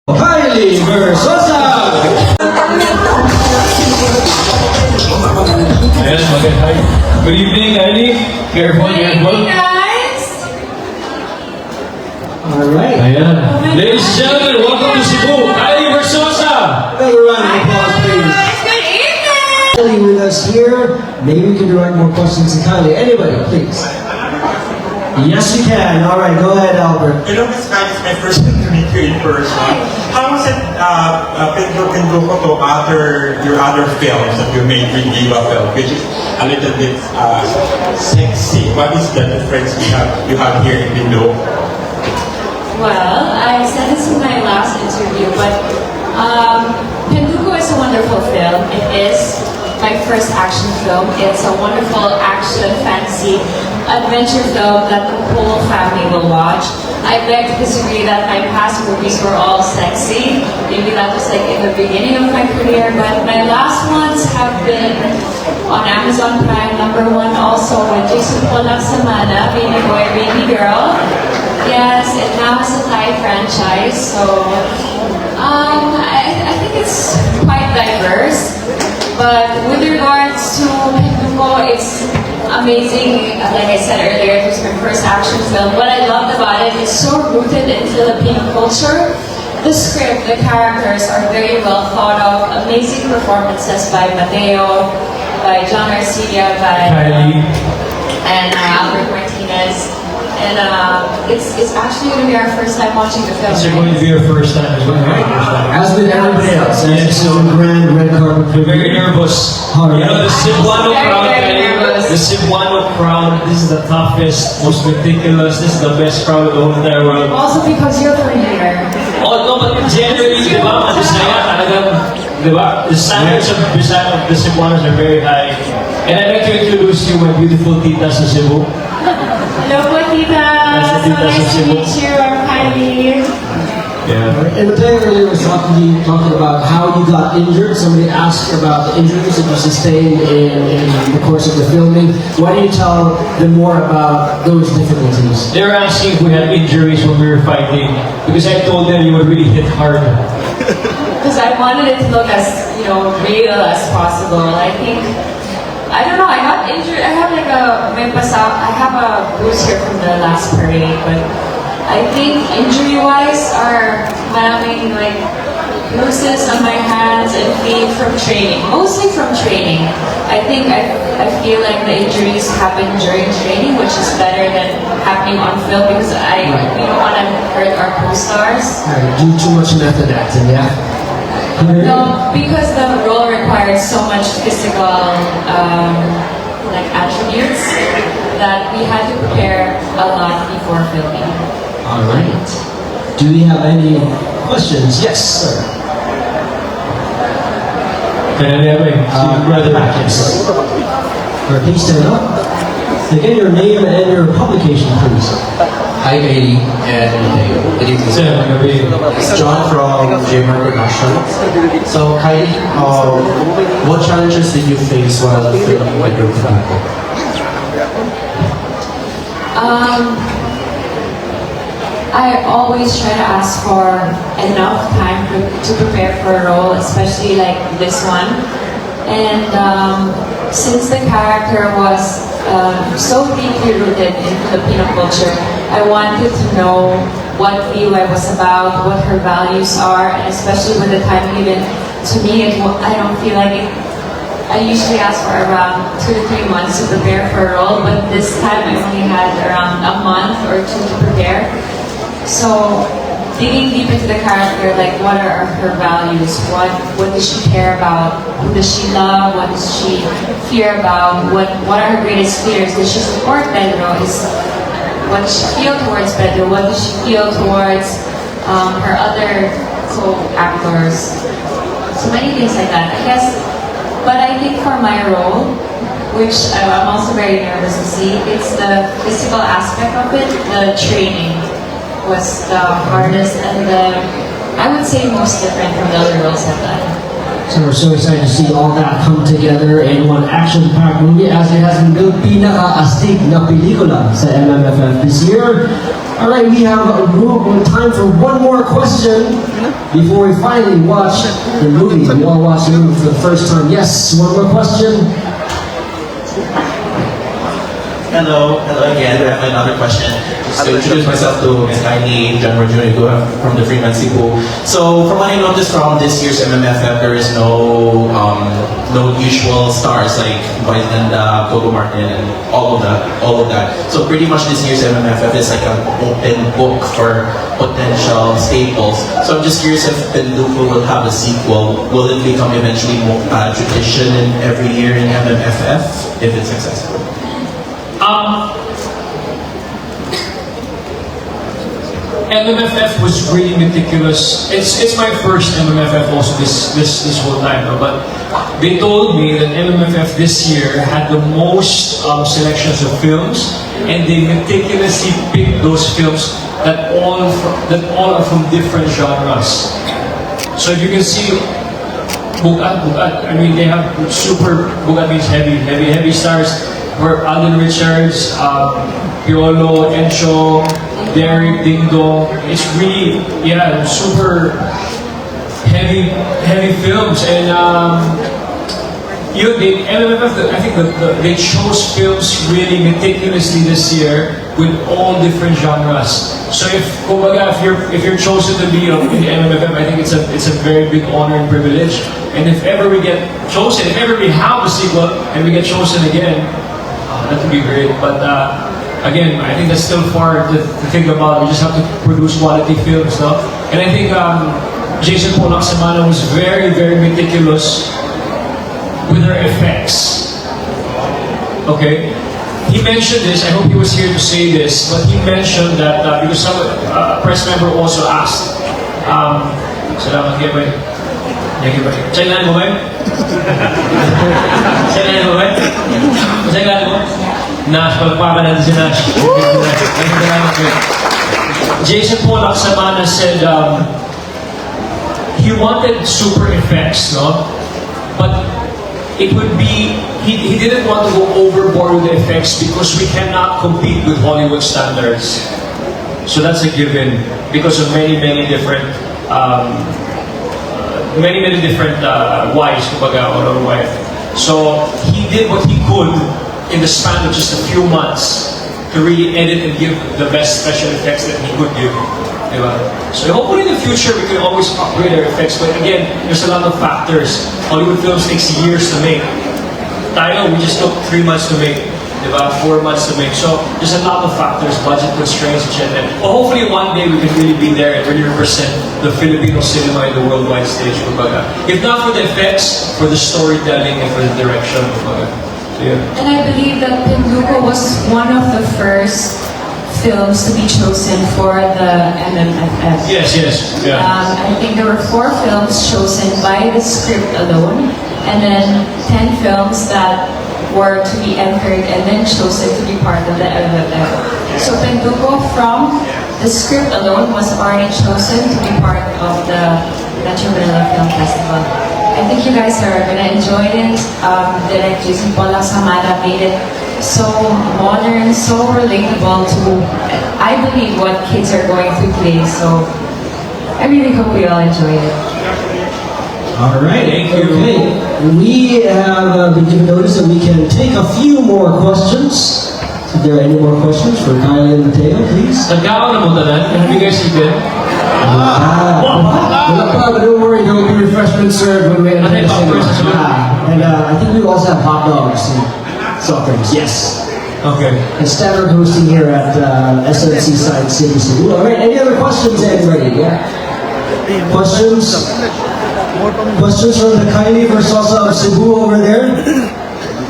KYLIE VERZOSA! Ayan, hi. Good evening, KYLIE. Careful, Good careful. evening, guys! Alright. Ayan. Ladies and gentlemen, welcome to Cebu. KYLIE VERZOSA! Another round of applause, please. Guys, good evening! KYLIE with us here. Maybe we can direct more questions to KYLIE. Anybody, please. Yes, you can. Alright, go ahead, Albert. Hello, Miss Kylie. It's my first time to meet you in person. How was it, PENDUKO to your other films that you made with Diva Film, which is a little bit sexy? What is the difference you have here in PENDUKO? Well, I said this in my last interview, but PENDUKO is a wonderful film. It is my first action film. It's a wonderful action, fantasy, adventure film that the whole family will watch. I beg to disagree that my past movies were all sexy. Maybe that was like in the beginning of my career, but my last ones have been on Amazon Prime, #1 also with Jason Polak Samana, Baby Boy, Baby Girl. Yes, it now has a Thai franchise, so I think it's quite diverse. But with regards to PENDUKO, it's amazing. Like I said earlier, it was my first action film. What I loved about it is so rooted in Filipino culture. The script, the characters are very well thought of. Amazing performances by Matteo, by John Arcia, by KYLIE. and Albert Martinez. And it's actually going to be our first time watching the film. It's going to be your first time as well, right? As with everybody else. Yes, so grand red carpet. We're very nervous. Alright. You know, the Cebuano Very, crowd, very nervous. the Cebuano crowd, this is the toughest, most meticulous, this is the best crowd in the whole entire world. Also because you're from here. Oh, no, but generally, di ba, Bisaya, talagang, di ba, the standards of Bisaya, of the Cebuanos are very high. And I'd like to introduce you, my beautiful tita sa Cebu. Hello po, Tita. Nice to So nice to meet you. meet you. I'm Kylie. Yeah. And the player earlier was talking about how you got injured. Somebody asked about the injuries that you sustained in the course of the filming. Why don't you tell them more about those difficulties? They were asking if we had injuries when we were fighting, because I told them you would really hit hard. Because I wanted it to look as, real as possible. I don't know, I got injured. I have I have a bruise here from the last parade, but I think injury-wise are maraming bruises on my hands and feet from training. Mostly from training. I think I feel like the injuries happen during training, which is better than happening on film because we don't want to hurt our co-stars. Do too much method acting, yeah? No, because the role required so much physical attributes that we had to prepare a lot before filming. Alright. Do we have any questions? Yes, sir. Kaya Brother back, yes. Or please stand up. Again, your name and your publication, please. Hi, KYLIE and good evening. Sir, magabi. It's John from J-Mar Production. So, KYLIE, what challenges did you face while filming with your PENDUKO? I always try to ask for enough time to prepare for a role, especially like this one. And since the character was so deeply rooted in Filipino culture, I wanted to know what VY was about, what her values are, and especially with the time given to me, I don't feel like it. I usually ask for around 2 to 3 months to prepare for a role, but this time I only had around a month or 2 to prepare. So, digging deep into the character, like what are her values? What does she care about? Who does she love? What does she fear about? What are her greatest fears? Does she support Pedro? What does she feel towards Pedro? What does she feel towards her other co-actors? So many things like that, I guess. But I think for my role, which I'm also very nervous to see, it's the physical aspect of it, the training was the hardest and I would say most different from the other roles I've done. So we're so excited to see all that come together in one action-packed movie as it has been the pinaka-astig na pelikula sa MMFF this year. Alright, we have time for one more question before we finally watch the movie. We all watched the movie for the first time. Yes, one more question. Hello again. I have another question. Just to introduce myself to Ms. KYLIE Verzosa from the Freeman Cebu. So, from what I noticed from this year's MMFF, there is no usual stars like Vice Ganda, Coco Martin, and all of that. So, pretty much this year's MMFF is like an open book for potential staples. So, I'm just curious if Penduko will have a sequel. Will it become eventually more tradition in every year in MMFF if it's successful? MMFF was really meticulous. It's my first MMFF also this whole time, no? But they told me that MMFF this year had the most selections of films, and they meticulously picked those films that all are from different genres. So if you can see, Bugat, I mean, they have super, Bugat means heavy stars. Were Alden Richards, Piolo, Encho, Derek, Dingdo. It's really, super heavy films. And MMFF, I think they chose films really meticulously this year with all different genres. So if you're chosen to be in the MMFF, I think it's a very big honor and privilege. And if ever we get chosen, if ever we have a sequel and we get chosen again, that would be great. But again, I think that's still far to think about. We just have to produce quality films, no? And I think Jason Polak-Samana was very, very meticulous with her effects. Okay? He mentioned this, I hope he was here to say this, but he mentioned that because some press member also asked, salamat kayo ba? Kailan mo ba? Kailan mo ba? Kailan mo? Nash, palagpakan natin si Nash. Jason Polak-Samana said he wanted super effects, no? But it would be, he didn't want to go overboard with the effects because we cannot compete with Hollywood standards. So that's a given because of many different whys, kumbaga, or why. So he did what he could in the span of just a few months to really edit and give the best special effects that he could give. Diba? So hopefully in the future we can always upgrade our effects, but again, there's a lot of factors. Hollywood films takes years to make. Tayo, we just took 3 months to make. Diba? 4 months to make. So there's a lot of factors, budget constraints, and hopefully one day we can really be there and really represent the Filipino cinema in the worldwide stage. Kumbaga. If not for the effects, for the storytelling and for the direction. Kumbaga. So, yeah. And I believe that Penduko was one of the first films to be chosen for the MMFF. Yes. Yeah. I think there were 4 films chosen by the script alone, and then 10 films that were to be entered and then chosen to be part of the MMFF. So Penduko from the script alone was already chosen to be part of the Metro Manila Film Festival. I think you guys are gonna enjoy it. Direct Jason Polak-Samana made it so modern, so relatable to, I believe, what kids are going through today. So I really hope we all enjoy it. All right. Thank you. Okay. We have been given notice that we can take a few more questions. If there are any more questions for KYLIE and Matteo, please. Nagkakaon na mo tanan? Have you guys eaten? But don't worry, there will be refreshments served when we enter the cinema. And I think we also have hot dogs and soft drinks. Yes. Okay. And standard hosting here at SEASIDE CEBU. All right. Any other questions, anybody? Yeah. Questions? Questions from the KYLIE Verzosa of Cebu over there?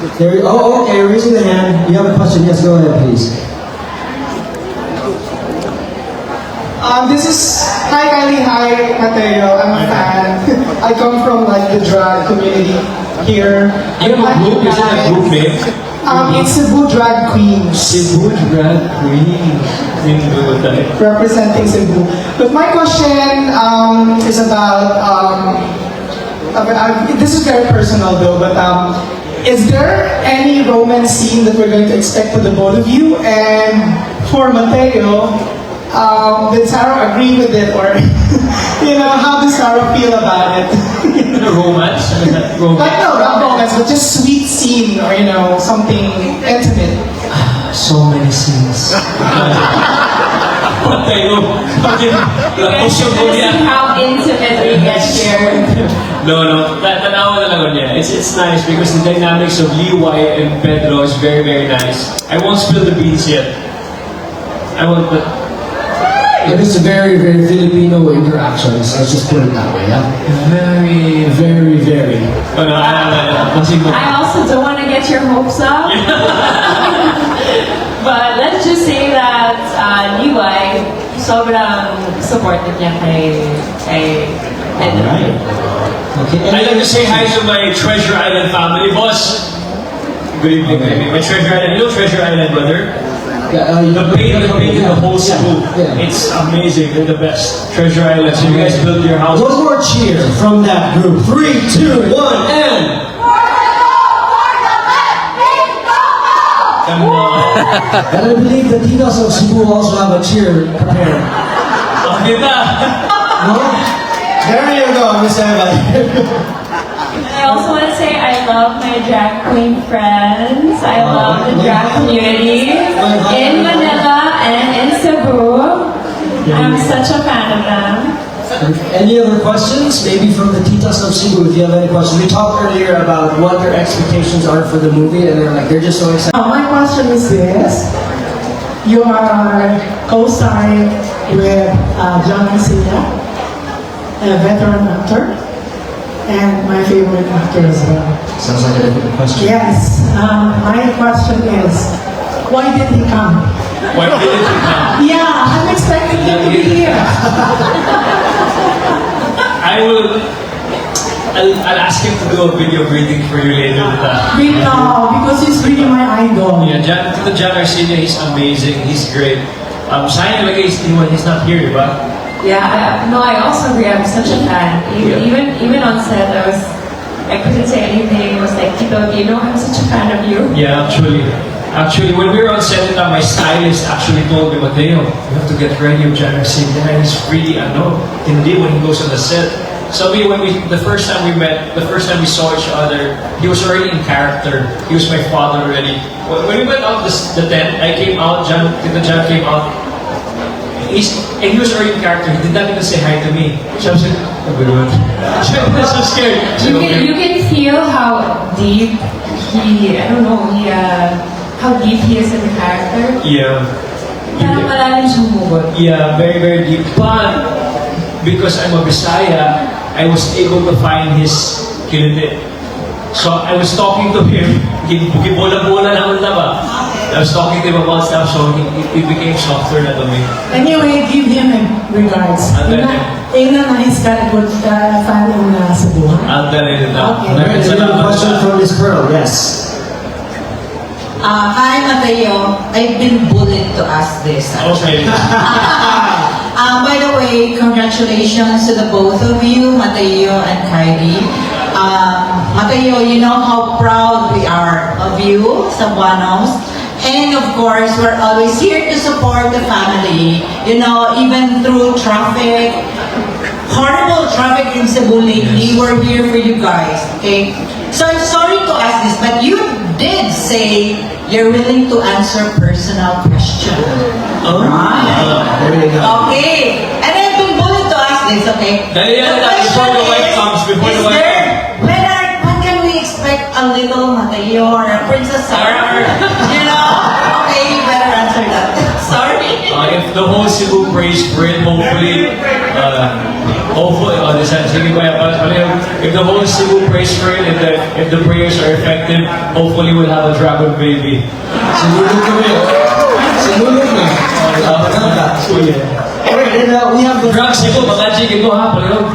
Okay, raising the hand. You have a question? Yes, go ahead, please. Hi KYLIE, hi Matteo, I'm a fan. I come from the drag community here. You have a group? Is it a group name? It's Cebu Drag Queens. Cebu Drag Queen. Representing Cebu. But my question is about this is very personal though, but is there any romance scene that we're going to expect for the both of you? And for Matteo, did Sarah agree with it, or how does Sarah feel about it? Romance? Like no, not romance, but just sweet scene or something intimate. So many scenes. Tayo. You guys should see how intimate we get here. No. Tanawa na lang niya. It's nice because the dynamics of Liwai and Pedro is very, very nice. I won't spill the beans yet. It is a very, very Filipino interactions. Let's just put it that way, yeah? Very, very, very. Oh, no, I also don't want to get your hopes up. But let's just say that Liwai, sobrang supportive niya kay Pedro. Okay. I'd like to say hi to my Treasure Island family, boss. Good evening, baby. My Treasure Island. You know Treasure Island, brother? The paint in the whole Cebu. Yeah. It's amazing. They're the best. Treasure Island. So you guys built your house. One more cheer from that group. 3, 2, 1, and... Come on. And I believe the Titas of Cebu also have a cheer prepared. Oh, kita. No? There you go, Miss Eva. I also want to say I love my drag queen friends. I love the drag community in Manila and in Cebu. I'm such a fan of them. Any other questions? Maybe from the Titas of Cebu, if you have any questions. We talked earlier about what their expectations are for the movie, and they're just so excited. My question is this. You are co-starring with John Garcia, a veteran actor, and my favorite actor as well. Sounds like a difficult question. Yes, my question is, why did he come? Why did it come? Yeah, I'm expecting him to be here. I'll ask him to do a video greeting for you later. Because he's really my idol. Yeah, John Garcia, he's amazing. He's great. Sayang lagi he's not here, diba? Yeah, I also agree. I'm such a fan. Even on set, I couldn't say anything. It was like, Tito, I'm such a fan of you. Yeah, actually, when we were on set, my stylist actually told me, Matteo, you have to get ready with John Garcia. He's really, hindi when he goes on the set. So the first time we met, the first time we saw each other, he was already in character. He was my father already. When we went out the tent, I came out, John came out. And he was already in character. He did not even say hi to me. So I was like, oh my God. I was so scared. You can feel how deep how deep he is in the character. Yeah. Parang malalim siyang hugot. Yeah, very, very deep. But because I'm a Bisaya, I was able to find his kilite. So I was talking to him. Bola-bola naman na ba? I was talking to him about stuff, so he became softer na to me. Anyway, give him regards. Tingnan na he's got a good fan in Cebu. I'll tell you that. Okay. Alright, another question from Miss Pearl, yes. Hi, Matteo. I've been bullied to ask this. Okay. By the way, congratulations to the both of you, Matteo and KYLIE. Matteo, you know how proud we are of you, Cebuanos. And of course, we're always here to support the family. Even through traffic, horrible traffic in Cebu lately, we're here for you guys, okay? So I'm sorry to ask this, but you did say you're willing to answer personal questions. Oh. Right. There you go. Okay. And I've been bullied to ask this, okay? Before the wife comes, When can we expect a little Matteo or a Princess Sarah? Okay, you better answer that. Sorry. If the whole Cebu prays for it, hopefully, if the whole Cebu prays for it, if the prayers are effective, hopefully we'll have a dragon baby. Sinulog kami. Sinulog na. Alright, and we have the... Drag Cebu, mga chigin mo ha, palilog.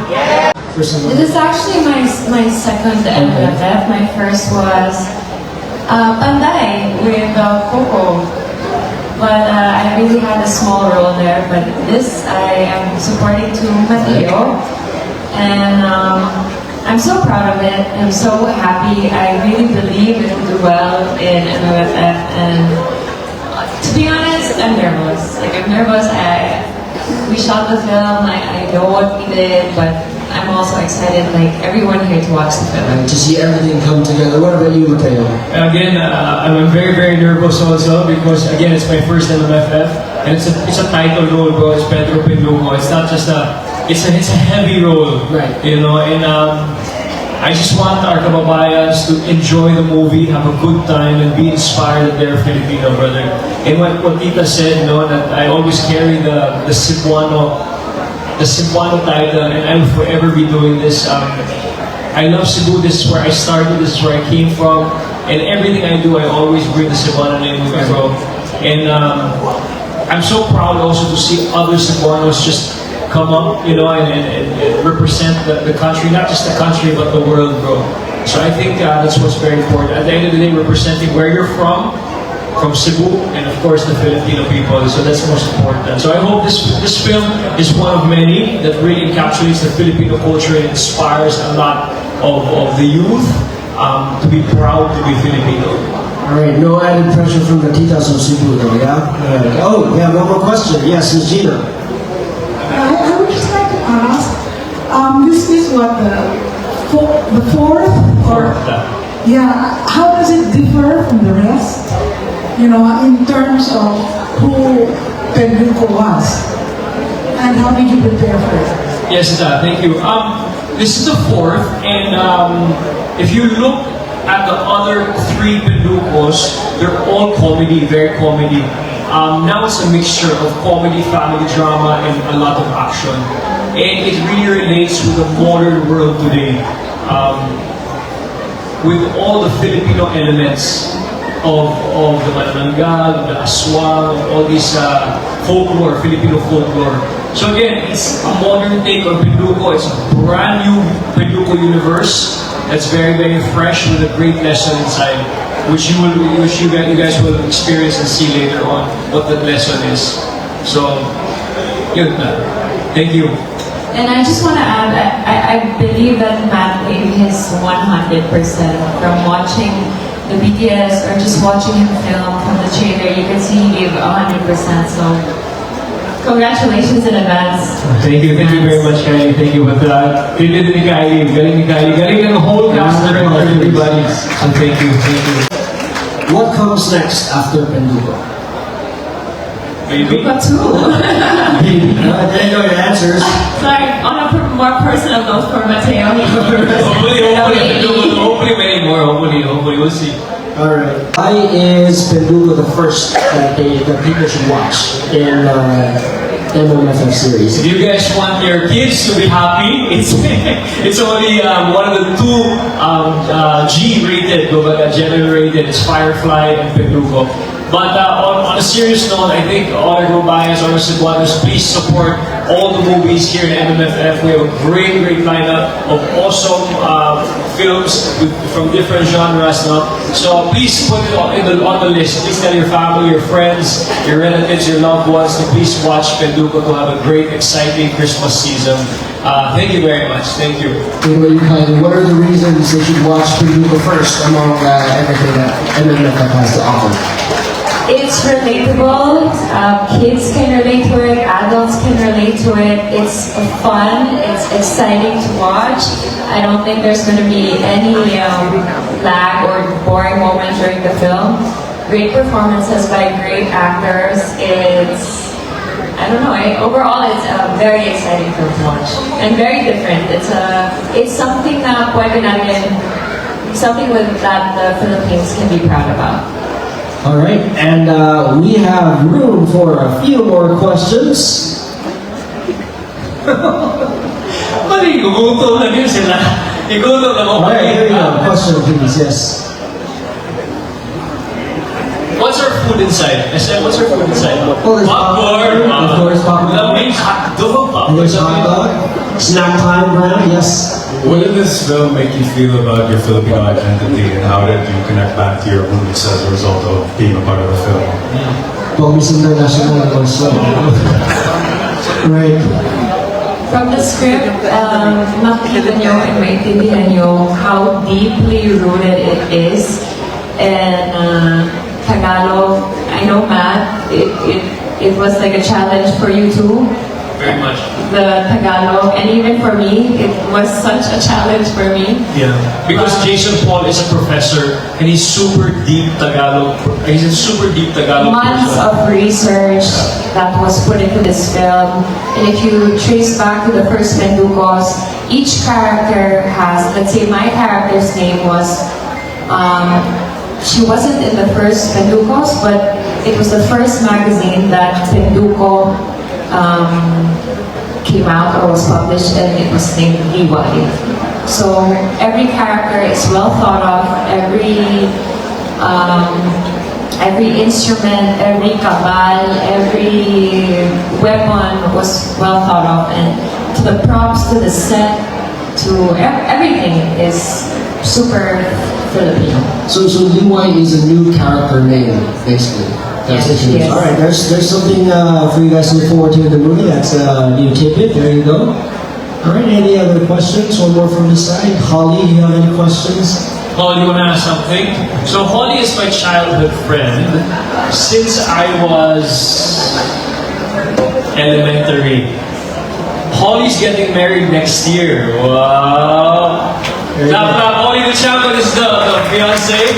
This is actually my second MFF. My first was Panday with Coco. But I really had a small role there. But this, I am supporting to Matteo. And I'm so proud of it. I'm so happy. I really believe it will do well in MMFF, and to be honest, I'm nervous. Like, I'm nervous. We shot the film. I know what we did, but I'm also excited, like everyone here, to watch the film. And to see everything come together. What about you, Matteo? Again, I'm very, very nervous also because, again, it's my first MMFF, and it's a title role, bro. It's Pedro Penduko. It's not just it's a heavy role, Right. you know, and I just want our kababayans to enjoy the movie, have a good time, and be inspired that they're Filipino, brother. And what Tita said, you know, that I always carry the Cebuano title, and I will forever be doing this. I love Cebu. This is where I started. This is where I came from, and everything I do, I always bring the Cebuano name with me, bro. And I'm so proud also to see other Cebuanos just come up, you know, and represent the country, not just the country, but the world, bro. So I think that's what's very important. At the end of the day, representing where you're from Cebu, and of course the Filipino people. So that's most important. So I hope this film is one of many that really encapsulates the Filipino culture and inspires a lot of the youth to be proud to be Filipino. Alright, no added pressure from the titas of Cebu though, yeah? Alright. Oh, we have one more question. Yes, Ms. Gina. I would just like to ask, this is what the fourth, or yeah, how does it differ from the rest? You know, in terms of who Penduko was, and how did you prepare for it? Yes, thank you. This is the fourth, and if you look at the other three Pendukos, they're all comedy, very comedy. Now it's a mixture of comedy, family drama, and a lot of action. And it really relates with the modern world today. With all the Filipino elements of the manananggal, the aswang, all these folklore, Filipino folklore. So again, it's a modern take on Penduko. It's a brand new Penduko universe that's very, very fresh with a great lesson inside, which you guys will experience and see later on what that lesson is. So, yun na. Thank you. And I just want to add, I believe that Matt gave his 100% from watching the BTS or just watching him film from the trailer. You can see he gave 100%. So, congratulations in advance. Thank you very much, Kylie. Thank you. But galing ni Kylie, galing ng whole cast, director, everybody. So thank you. What comes next after Penduko? Maybe. But two. I didn't know your answers. Sorry, on a more personal note for Matteo. Hopefully many more. Hopefully, we'll see. Alright. Why is Penduko the first that people should watch in MMFF series? If you guys want your kids to be happy, it's only one of the two G-rated, general rated. It's Firefly and Penduko. But on a serious note, I think all our Rubayans, all our Cebuanos, please support all the movies here in MMFF. We have a great lineup of awesome films from different genres now. So please put it on the list. Please tell your family, your friends, your relatives, your loved ones to please watch Penduko to have a great, exciting Christmas season. Thank you very much. Thank you. What are the reasons they should watch Penduko first among everything that MMFF has to offer? It's relatable. Kids can relate to it. Adults can relate to it. It's fun. It's exciting to watch. I don't think there's going to be any lag or boring moment during the film. Great performances by great actors. I don't know. Overall, it's a very exciting film to watch and very different. It's something na pwede natin, something that the Philippines can be proud about. Alright, and we have room for a few more questions. Igutom lang yun sila. Igutom lang ako. Alright, here we go. Question please, yes. What's our food inside? I said, what's our food inside? Oh, there's popcorn. Of course, popcorn. Lamig hot dog. There's hot dog. Snack time, Brad, yes. What did this film make you feel about your Filipino identity, and how did you connect back to your roots as a result of being a part of the film? Well, Miss International also. Right. From the script, makikita nyo and maintindihan nyo how deeply rooted it is. And Tagalog, I know Matt, it was like a challenge for you too. Very much. The Tagalog, and even for me, it was such a challenge for me. Yeah. Because Jason Paul is a professor and he's super deep Tagalog. He's a super deep Tagalog Months person. of research that was put into this film. And if you trace back to the first Pendukos, each character has, let's say my character's name was, she wasn't in the first Pendukos, but it was the first magazine that Penduko came out or was published, and it was named KYLIE. So every character is well thought of, every instrument, every cabal, every weapon was well thought of, and to the props, to the set, to everything is super Filipino. So Liwai is a new character name, basically. That's Yes, it. yes. All right, there's something for you guys to look forward to in the movie. That's a new tidbit. There you go. All right, any other questions? One more from this side. Holly, do you have any questions? Holly, you want to ask something? So Holly is my childhood friend since I was elementary. Holly's getting married next year. Wow. Now, Holly the champion is the fiancé.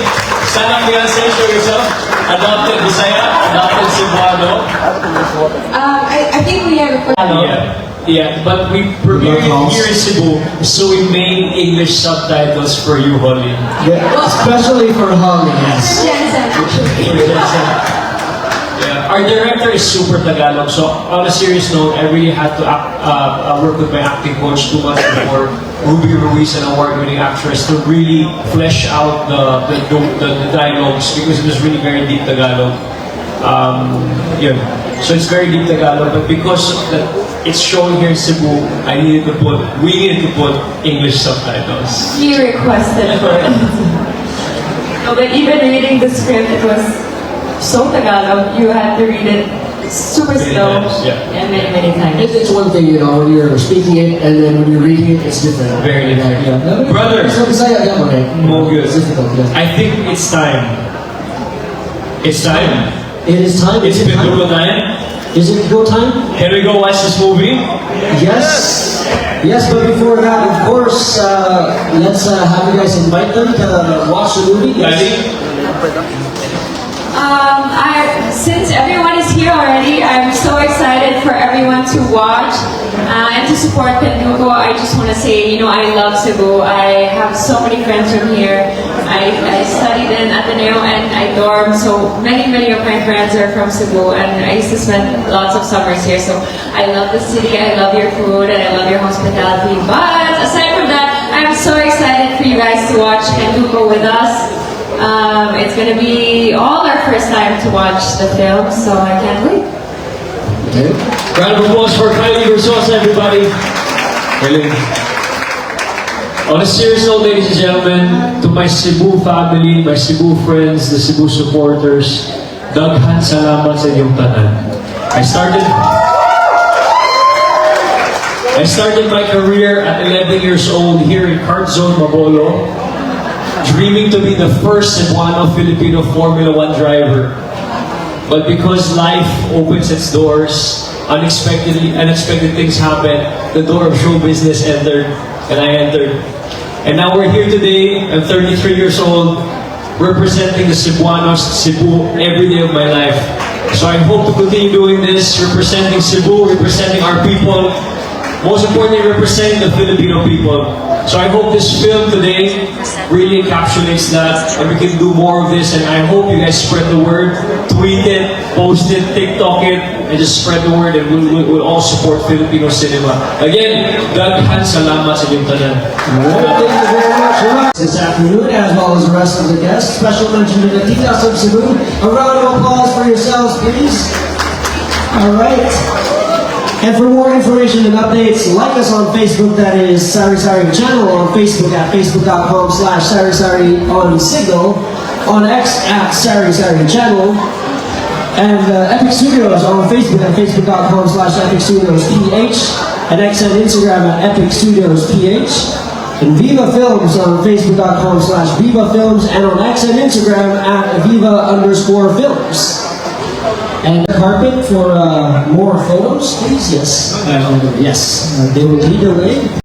Stand up, fiancé, show yourself. Adopted Bisaya, adopted Cebuano. I think we have Yeah, but we premiered it here in Cebu, so we made English subtitles for you, Holly. Yeah, especially for Holly, yes. Yeah. Our director is super Tagalog, so on a serious note, I really had to work with my acting coach 2 months before, Ruby Ruiz, an award-winning actress, to really flesh out the dialogues, because it was really very deep Tagalog. Yeah. So it's very deep Tagalog, but because it's shown here in Cebu, we needed to put English subtitles. He requested for it. No, but even reading the script, it was so Tagalog, you had to read it super slow and many times. It's one thing, you know, when you're speaking it and then when you're reading it, it's different. Very different. Yeah. Brother, So Bisaya, yeah, okay. Mogus. It's difficult, yeah. I think it's time. It's time. It is time. It's been go time. Is it go time? Can we go watch this movie? Yes. Yes, but before that, of course, let's have you guys invite them to watch the movie. Yes. Since everyone is here already, I'm so excited for everyone to watch and to support Penduko. I just want to say, you know, I love Cebu. I have so many friends from here. I studied in Ateneo and I dorm, so many of my friends are from Cebu, and I used to spend lots of summers here. So I love the city, I love your food, and I love your hospitality. But aside from that, I'm so excited for you guys to watch Penduko with us. It's going to be all our first time to watch the film, so I can't wait. Okay. Round of applause for KYLIE VERZOSA, everybody. On a serious note, ladies and gentlemen, to my Cebu family, my Cebu friends, the Cebu supporters, daghan salamat sa inyong tanan. I started my career at 11 years old here in Kart Zone, Mabolo, dreaming to be the first Cebuano Filipino Formula 1 driver. But because life opens its doors, unexpected things happen, the door of show business entered, and I entered. And now we're here today, I'm 33 years old, representing the Cebuanos, Cebu, every day of my life. So I hope to continue doing this, representing Cebu, representing our people, most importantly, representing the Filipino people. So I hope this film today really encapsulates that, and we can do more of this, and I hope you guys spread the word, tweet it, post it, TikTok it, and just spread the word, and we'll all support Filipino cinema. Again, daghan salamat sa inyong tanan. Thank you very much this afternoon, as well as the rest of the guests. Special mention to the Titas of Cebu. A round of applause for yourselves, please. All right. And for more information and updates, like us on Facebook, that is Sari Sari Channel on Facebook at facebook.com/Sari Sari on Signal, on X at Sari Sari Channel, And Epic Studios on Facebook at facebook.com/epicstudios.ph, and X and Instagram at Epic Studios PH. And Viva Films on facebook.com/Viva Films, and on X and Instagram at Viva_Films. And the carpet for more photos, please. Yes, yes, they will lead the way.